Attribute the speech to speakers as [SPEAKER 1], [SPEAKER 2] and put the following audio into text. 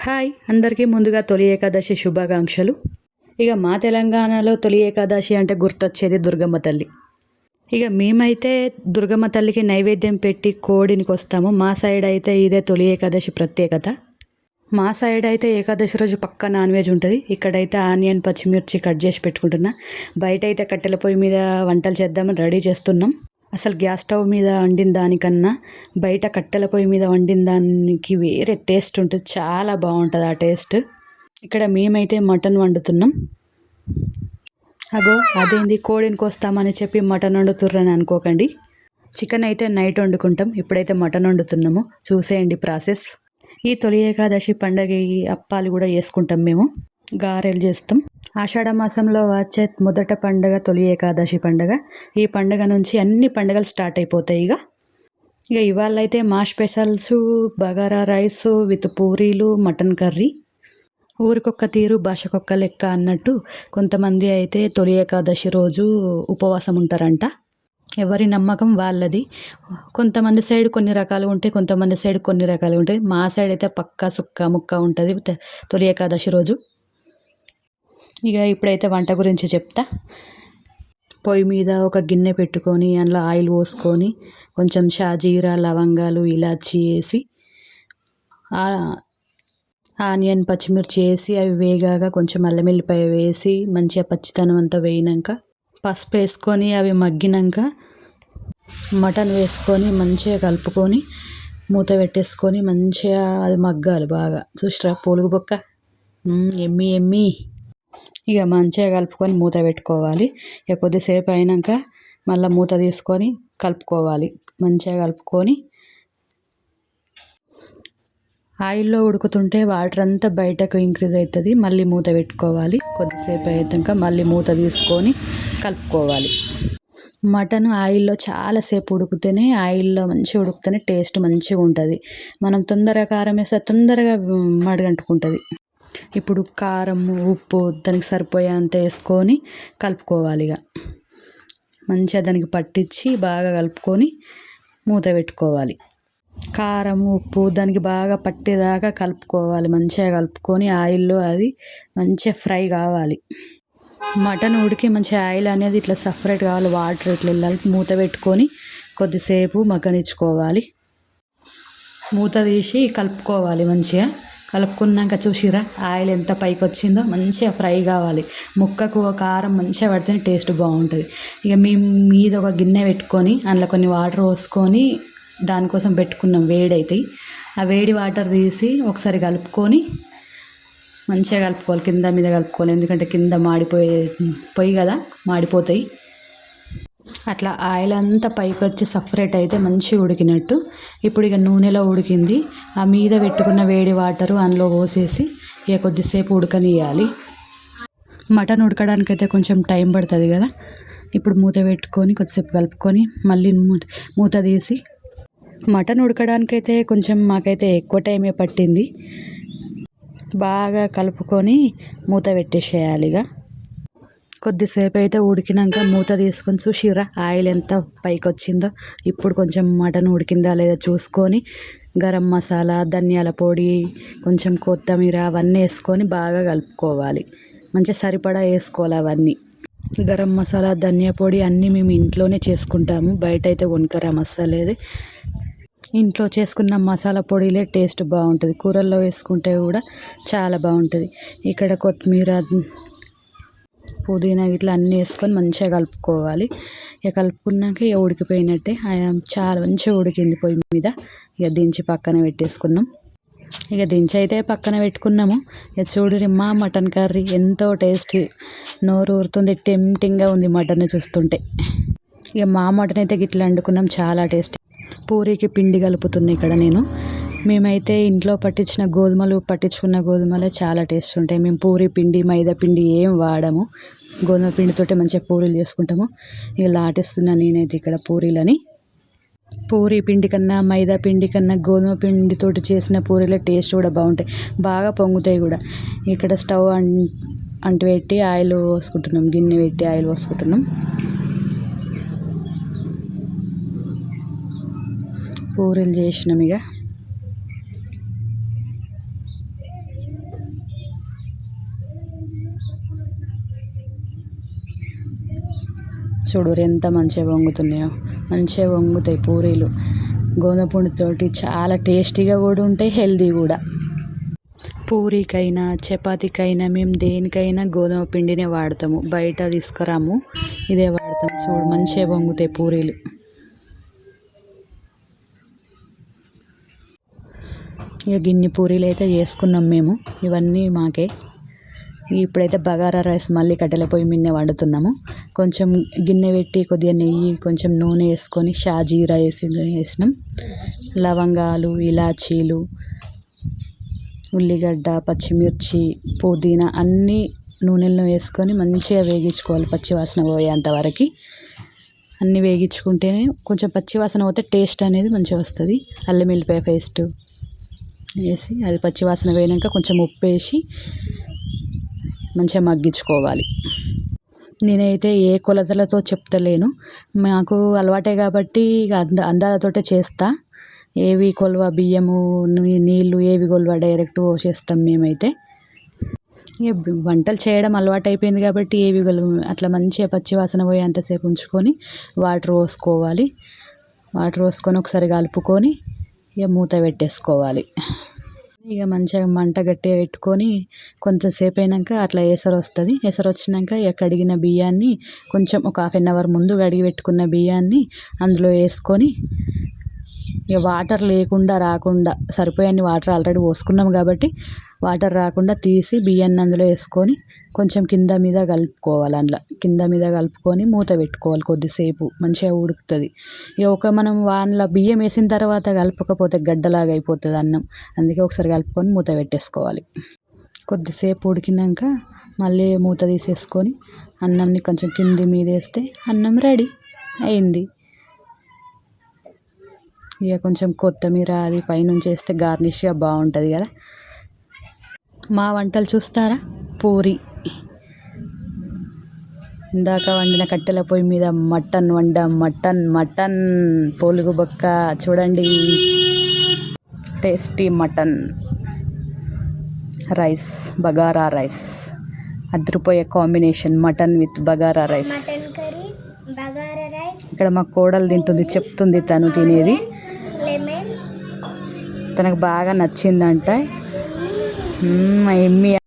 [SPEAKER 1] Hi అందరికీ ముందుగా తొలి ఏకాదశి శుభాకాంక్షలు. ఇక మా తెలంగాణలో తొలి ఏకాదశి అంటే గుర్తొచ్చేది దుర్గమ్మ తల్లి. ఇక మేమైతే దుర్గమ్మ తల్లికి నైవేద్యం పెట్టి కోడిని కొస్తాము. మా సైడ్ అయితే ఇదే తొలి ఏకాదశి ప్రత్యేకత. మా సైడ్ అయితే ఏకాదశి రోజు పక్కా నాన్ వెజ్ ఉంటుంది. ఇక్కడైతే ఆనియన్ పచ్చిమిర్చి కట్ చేసి పెట్టుకుంటున్నా. బయట అయితే కట్టెల పొయ్యి మీద వంటలు చేద్దామని రెడీ చేస్తున్నాం. అసలు గ్యాస్ స్టవ్ మీద వండిన దానికన్నా బయట కట్టెల పొయ్యి మీద వండిన దానికి వేరే టేస్ట్ ఉంటుంది. చాలా బాగుంటుంది ఆ టేస్ట్. ఇక్కడ మేమైతే మటన్ వండుతున్నాం. అగో అదేంది కోడిని కోస్తామని చెప్పి మటన్ వండుతుర్రని అనుకోకండి. చికెన్ అయితే నైట్ వండుకుంటాం. ఇప్పుడైతే మటన్ వండుతున్నాము. చూసేయండి ప్రాసెస్. ఈ తొలి ఏకాదశి పండగ అప్పాలు కూడా చేసుకుంటాం మేము. గారెలు చేస్తాం. ఆషాఢ మాసంలో వచ్చే మొదట పండగ తొలి ఏకాదశి పండగ. ఈ పండగ నుంచి అన్ని పండుగలు స్టార్ట్ అయిపోతాయి. ఇక ఇవాళ అయితే మా స్పెషల్స్ బగారా రైస్ విత్ పూరీలు, మటన్ కర్రీ. ఊరికొక్క తీరు భాషకొక్క లెక్క అన్నట్టు కొంతమంది అయితే తొలి ఏకాదశి రోజు ఉపవాసం ఉంటారంట. ఎవరి నమ్మకం వాళ్ళది. కొంతమంది సైడ్ కొన్ని రకాలు ఉంటాయి, కొంతమంది సైడ్ కొన్ని రకాలు ఉంటాయి. మా సైడ్ అయితే పక్కా సుక్క ముక్క ఉంటుంది తొలి ఏకాదశి రోజు. ఇక ఇప్పుడైతే వంట గురించి చెప్తా. పొయ్యి మీద ఒక గిన్నె పెట్టుకొని అందులో ఆయిల్ పోసుకొని కొంచెం షాజీరా, లవంగాలు, ఇలాచి వేసి ఆనియన్ పచ్చిమిర్చి వేసి అవి వేగాక కొంచెం అల్లం వెల్లిపాయ వేసి మంచిగా పచ్చితనం అంతా వేయినాక పసుపు వేసుకొని అవి మగ్గినాక మటన్ వేసుకొని మంచిగా కలుపుకొని మూత పెట్టేసుకొని మంచిగా అది మగ్గాలి బాగా. చూసిరా పోలుగు బొక్క ఎమ్మి ఎమ్మి. ఇక మంచిగా కలుపుకొని మూత పెట్టుకోవాలి. ఇక కొద్దిసేపు అయినాక మళ్ళీ మూత తీసుకొని కలుపుకోవాలి. మంచిగా కలుపుకొని ఆయిల్లో ఉడుకుతుంటే వాటర్ అంతా బయటకు ఇంక్రీజ్ అవుతుంది. మళ్ళీ మూత పెట్టుకోవాలి. కొద్దిసేపు అయినాక మళ్ళీ మూత తీసుకొని కలుపుకోవాలి. మటన్ ఆయిల్లో చాలాసేపు ఉడికితేనే, ఆయిల్లో మంచిగా ఉడికితేనే టేస్ట్ మంచిగా ఉంటుంది. మనం తొందరగా కారం వేస్తే తొందరగా మడగంటుకుంటుంది. ఇప్పుడు కారం, ఉప్పు దానికి సరిపోయేంత వేసుకొని కలుపుకోవాలి. ఇక మంచిగా దానికి పట్టించి బాగా కలుపుకొని మూత పెట్టుకోవాలి. కారం, ఉప్పు దానికి బాగా పట్టేదాకా కలుపుకోవాలి. మంచిగా కలుపుకొని ఆయిల్లో అది మంచిగా ఫ్రై కావాలి. మటన్ ఉడికి మంచిగా ఆయిల్ అనేది ఇట్లా సపరేట్ కావాలి. వాటర్ ఇట్లా వెళ్ళాలి. మూత పెట్టుకొని కొద్దిసేపు మగ్గనిచ్చుకోవాలి. మూత తీసి కలుపుకోవాలి. మంచిగా కలుపుకున్నాక చూసిరా ఆయిల్ ఎంత పైకి వచ్చిందో. మంచిగా ఫ్రై కావాలి. ముక్కకు కారం మంచిగా పడితేనే టేస్ట్ బాగుంటుంది. ఇక మేము మీద ఒక గిన్నె పెట్టుకొని అందులో కొన్ని వాటర్ పోసుకొని దానికోసం పెట్టుకున్నాం. వేడైతాయి. ఆ వేడి వాటర్ తీసి ఒకసారి కలుపుకొని మంచిగా కలుపుకోవాలి. కింద మీద కలుపుకోవాలి. ఎందుకంటే కింద పొయ్యి కదా, మాడిపోతాయి. అట్లా ఆయిల్ అంతా పైకి వచ్చి సపరేట్ అయితే మంచిగా ఉడికినట్టు. ఇప్పుడు ఇక నూనెలో ఉడికింది. ఆ మీద పెట్టుకున్న వేడి వాటరు అందులో పోసేసి ఇక కొద్దిసేపు ఉడకనియాలి. మటన్ ఉడకడానికి అయితే కొంచెం టైం పడుతుంది కదా. ఇప్పుడు మూత పెట్టుకొని కొద్దిసేపు కలుపుకొని మళ్ళీ మూత తీసి మటన్ ఉడకడానికైతే కొంచెం మాకైతే ఎక్కువ టైమే పట్టింది. బాగా కలుపుకొని మూత పెట్టేసేయాలి. ఇక కొద్దిసేపు అయితే ఉడికినాక మూత తీసుకొని చూసిరా ఆయిల్ ఎంత పైకి వచ్చిందో. ఇప్పుడు కొంచెం మటన్ ఉడికిందా లేదా చూసుకొని గరం మసాలా, ధనియాల పొడి, కొంచెం కొత్తిమీర అవన్నీ వేసుకొని బాగా కలుపుకోవాలి. మంచిగా సరిపడా వేసుకోవాలి అవన్నీ. గరం మసాలా, ధనియా పొడి అన్నీ మేము ఇంట్లోనే చేసుకుంటాము. బయట అయితే కొనుక్కరాము అస్సలేదు. ఇంట్లో చేసుకున్న మసాలా పొడిలే టేస్ట్ బాగుంటుంది. కూరల్లో వేసుకుంటే కూడా చాలా బాగుంటుంది. ఇక్కడ కొత్తిమీర, పుదీనా ఇట్లా అన్నీ వేసుకొని మంచిగా కలుపుకోవాలి. ఇక కలుపుకున్నాక ఇక ఉడికిపోయినట్టే. చాలా మంచిగా ఉడికింది పొయ్యి మీద. ఇక దించి పక్కన పెట్టేసుకున్నాం. ఇక దించి అయితే పక్కన పెట్టుకున్నాము. ఇక చూడురి మా మటన్ కర్రీ ఎంతో టేస్టీ. నోరు ఊరుతుంది. టెంప్టింగ్గా ఉంది మటన్ చూస్తుంటే. ఇక మా మటన్ అయితే గిట్లా వండుకున్నాం. చాలా టేస్టీ. పూరీకి పిండి కలుపుతుంది ఇక్కడ నేను. మేమైతే ఇంట్లో పట్టించుకున్న గోధుమలే చాలా టేస్ట్ ఉంటాయి. మేము పూరీ పిండి, మైదా పిండి ఏం వాడము. గోధుమ పిండితోటే మంచిగా పూరీలు చేసుకుంటాము. ఇక లాటిస్తున్నాను నేనైతే ఇక్కడ పూరీలని. పూరీ పిండి కన్నా, మైదా పిండి కన్నా గోధుమ పిండితోటి చేసిన పూరీల టేస్ట్ కూడా బాగుంటాయి. బాగా పొంగుతాయి కూడా. ఇక్కడ స్టవ్ అంటు పెట్టి ఆయిల్ పోసుకుంటున్నాం. గిన్నె పెట్టి ఆయిల్ పోసుకుంటున్నాం. పూరీలు చేసినాం. ఇక చూడు ఎంత మంచిగా వంగుతున్నాయో. మంచిగా వంగుతాయి పూరీలు. గోధుమ పిండితోటి చాలా టేస్టీగా కూడా ఉంటాయి, హెల్దీ కూడా. పూరీకైనా చపాతీకైనా మేము దేనికైనా గోధుమ పిండినే వాడతాము, బయట తీసుకురాము, ఇదే వాడతాం. చూడు మంచిగా వంగుతాయి పూరీలు. ఇక గిన్నె పూరీలు అయితే చేసుకున్నాం మేము. ఇవన్నీ మాకే. ఇప్పుడైతే బగారా రైస్ మళ్ళీ కట్టెల పొయ్యి మీదనే వండుతున్నాము. కొంచెం గిన్నె పెట్టి కొద్దిగా నెయ్యి కొంచెం నూనె వేసుకొని షాజీరా వేసినాం. లవంగాలు, ఇలాచీలు, ఉల్లిగడ్డ, పచ్చిమిర్చి, పుదీనా అన్నీ నూనెల్లో వేసుకొని మంచిగా వేగించుకోవాలి పచ్చివాసన పోయేంత వరకు. అన్నీ వేగించుకుంటేనే కొంచెం పచ్చివాసన పోతే టేస్ట్ అనేది మంచిగా వస్తుంది. అల్లం వెల్లిపాయ పేస్ట్ వేసి అది పచ్చివాసన పోయినాక కొంచెం ఉప్పు వేసి మంచిగా మగ్గించుకోవాలి. నేనైతే ఏ కొలతలతో చెప్తలేను, మాకు అలవాటే కాబట్టి ఇక అందాలతోటే చేస్తా. ఏవి కొలవ, బియ్యము నీళ్ళు ఏవి కొలవ డైరెక్ట్ పోసేస్తాం మేమైతే. ఇక వంటలు చేయడం అలవాటు అయిపోయింది కాబట్టి ఏవి కొలవ అట్లా మంచిగా పచ్చివాసన పోయేంతసేపు ఉంచుకొని వాటర్ పోసుకోవాలి. వాటర్ పోసుకొని ఒకసారి కలుపుకొని ఇక మూత పెట్టేసుకోవాలి. ఇక మంచిగా మంట గట్టిగా పెట్టుకొని కొంతసేపు అయినాక అట్లా ఎసరు వస్తుంది. ఎసరు వచ్చినాక ఇక కడిగిన బియ్యాన్ని కొంచెం ఒక 1/2 అవర్ ముందు కడిగి పెట్టుకున్న బియ్యాన్ని అందులో వేసుకొని ఇక వాటర్ లేకుండా రాకుండా సరిపోయే వాటర్ ఆల్రెడీ పోసుకున్నాం కాబట్టి వాటర్ రాకుండా తీసి బియ్యాన్ని అందులో వేసుకొని కొంచెం కింద మీద కలుపుకోవాలి. అందులో కింద మీద కలుపుకొని మూత పెట్టుకోవాలి. కొద్దిసేపు మంచిగా ఉడుకుతుంది. ఇక మనం అందులో బియ్యం వేసిన తర్వాత కలపకపోతే గడ్డలాగా అయిపోతుంది అన్నం. అందుకే ఒకసారి కలుపుకొని మూత పెట్టేసుకోవాలి. కొద్దిసేపు ఉడికినాక మళ్ళీ మూత తీసేసుకొని అన్నంని కొంచెం కింది మీద వేస్తే అన్నం రెడీ అయింది. ఇక కొంచెం కొత్తిమీర అది పైనుంచి వేస్తే గార్నిష్గా బాగుంటుంది కదా. మా వంటలు చూస్తారా? పూరి, ఇందాక వండిన కట్టెల పొయ్యి మీద మటన్ వండాం. మటన్ పోలుగు బొక్క చూడండి, tasty mutton rice, bagara rice, అదిరిపోయే combination mutton with bagara rice. ఇక్కడ మా కోడలు తింటుంది, చెప్తుంది తను తినేది. తనకు బాగా నచ్చిందంట. ఎమ్మి